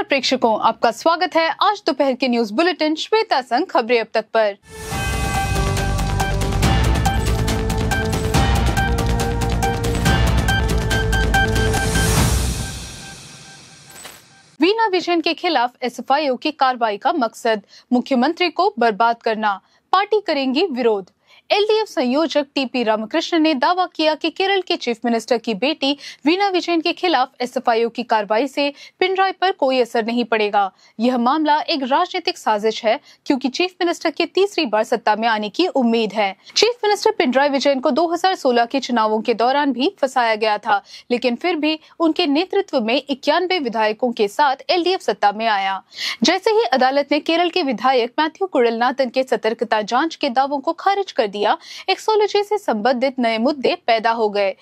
नमस्कार प्रेक्षकों, आपका स्वागत है आज दोपहर के न्यूज बुलेटिन श्वेता संग खबरें अब तक पर। वीना विजयन के खिलाफ एसएफआईओ की कार्रवाई का मकसद मुख्यमंत्री को बर्बाद करना, पार्टी करेंगी विरोध। एलडीएफ संयोजक टीपी रामकृष्ण ने दावा किया कि केरल के चीफ मिनिस्टर की बेटी वीना विजयन के खिलाफ एसएफआईओ की कार्रवाई से पिनराई पर कोई असर नहीं पड़ेगा। यह मामला एक राजनीतिक साजिश है क्योंकि चीफ मिनिस्टर के तीसरी बार सत्ता में आने की उम्मीद है। चीफ मिनिस्टर पिनराई विजयन को 2016 के चुनावों के दौरान भी फंसाया गया था, लेकिन फिर भी उनके नेतृत्व में 91 विधायकों के साथ एलडीएफ सत्ता में आया। जैसे ही अदालत ने केरल के विधायक मैथ्यू कुडलनाथन के सतर्कता जांच के दावों को खारिज कर दिया, एक्सोलॉजी से संबंधित नए मुद्दे पैदा हो गए।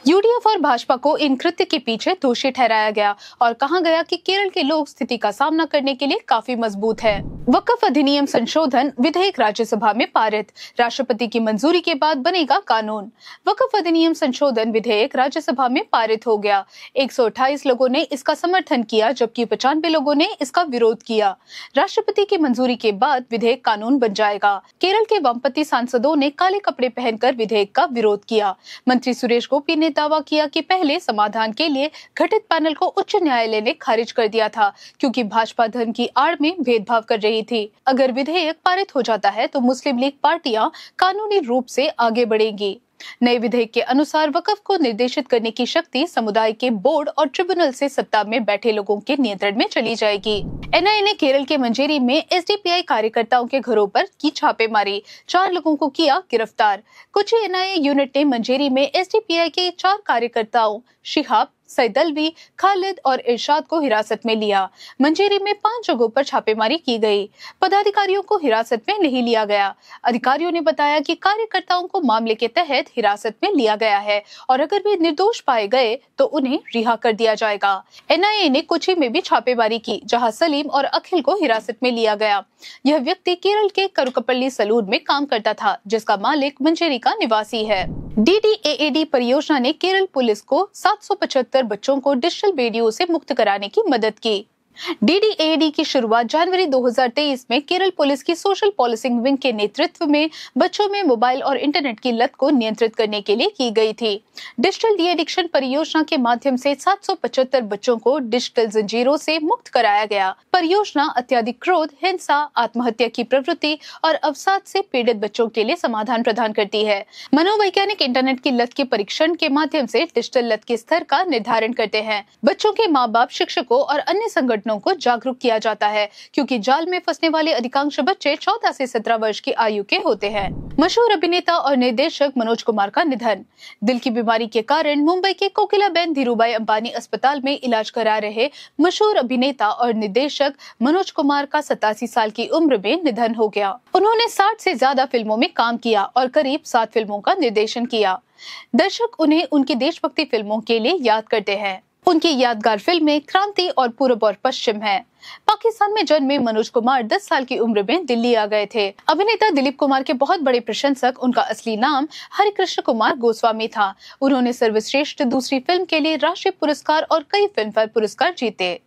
यूडीएफ और भाजपा को इन कृत्य के पीछे दोषी ठहराया गया और कहा गया कि केरल के लोग स्थिति का सामना करने के लिए काफी मजबूत है। वक्फ अधिनियम संशोधन विधेयक राज्यसभा में पारित, राष्ट्रपति की मंजूरी के बाद बनेगा कानून। वक्फ अधिनियम संशोधन विधेयक राज्यसभा में पारित हो गया। 128 लोगों ने इसका समर्थन किया जबकि 95 लोगों ने इसका विरोध किया। राष्ट्रपति की मंजूरी के बाद विधेयक कानून बन जाएगा। केरल के वामपंथी सांसदों ने काले कपड़े पहनकर विधेयक का विरोध किया। मंत्री सुरेश गोपी ने दावा किया कि पहले समाधान के लिए गठित पैनल को उच्च न्यायालय ने खारिज कर दिया था क्योंकि भाजपा धर्म की आड़ में भेदभाव कर रही थी। अगर विधेयक पारित हो जाता है तो मुस्लिम लीग पार्टियां कानूनी रूप से आगे बढ़ेंगी। नए विधेयक के अनुसार वक्फ को निर्देशित करने की शक्ति समुदाय के बोर्ड और ट्रिब्यूनल से सत्ता में बैठे लोगों के नियंत्रण में चली जाएगी। एनआईए ने केरल के मंजेरी में एसडीपीआई कार्यकर्ताओं के घरों पर की छापेमारी, 4 लोगों को किया गिरफ्तार। कोची एनआईए यूनिट ने मंजेरी में एसडीपीआई के 4 कार्यकर्ताओं शिहाब, सैदलवी, खालिद और इरशाद को हिरासत में लिया। मंजेरी में 5 जगहों पर छापेमारी की गई। पदाधिकारियों को हिरासत में नहीं लिया गया। अधिकारियों ने बताया कि कार्यकर्ताओं को मामले के तहत हिरासत में लिया गया है और अगर वे निर्दोष पाए गए तो उन्हें रिहा कर दिया जाएगा। एनआईए ने कोची में भी छापेमारी की जहां सलीम और अखिल को हिरासत में लिया गया। यह व्यक्ति केरल के करुकपल्ली सलून में काम करता था जिसका मालिक मंजेरी का निवासी है। डीडीएएडी परियोजना ने केरल पुलिस को 775 बच्चों को डिजिटल वीडियो से मुक्त कराने की मदद की। डीडीएडी की शुरुआत जनवरी 2023 में केरल पुलिस की सोशल पॉलिसिंग विंग के नेतृत्व में बच्चों में मोबाइल और इंटरनेट की लत को नियंत्रित करने के लिए की गई थी। डिजिटल डी एडिक्शन परियोजना के माध्यम से 775 बच्चों को डिजिटल जंजीरों से मुक्त कराया गया। परियोजना अत्यधिक क्रोध, हिंसा, आत्महत्या की प्रवृत्ति और अवसाद से पीड़ित बच्चों के लिए समाधान प्रदान करती है। मनोवैज्ञानिक इंटरनेट की लत के परीक्षण के माध्यम से डिजिटल लत के स्तर का निर्धारण करते हैं। बच्चों के माँ बाप, शिक्षकों और अन्य संगठनों को जागरूक किया जाता है क्योंकि जाल में फंसने वाले अधिकांश बच्चे 14 से 17 वर्ष की आयु के होते हैं। मशहूर अभिनेता और निर्देशक मनोज कुमार का निधन। दिल की बीमारी के कारण मुंबई के कोकिलाबेन धीरूभाई अंबानी अस्पताल में इलाज करा रहे मशहूर अभिनेता और निर्देशक मनोज कुमार का 87 साल की उम्र में निधन हो गया। उन्होंने 60 से ज्यादा फिल्मों में काम किया और करीब 7 फिल्मों का निर्देशन किया। दर्शक उन्हें उनकी देशभक्ति फिल्मों के लिए याद करते हैं। उनकी यादगार फिल्में क्रांति और पूरब और पश्चिम हैं। पाकिस्तान में जन्मे मनोज कुमार 10 साल की उम्र में दिल्ली आ गए थे। अभिनेता दिलीप कुमार के बहुत बड़े प्रशंसक उनका असली नाम हरिकृष्ण कुमार गोस्वामी था। उन्होंने सर्वश्रेष्ठ दूसरी फिल्म के लिए राष्ट्रीय पुरस्कार और कई फिल्मफेयर पुरस्कार जीते।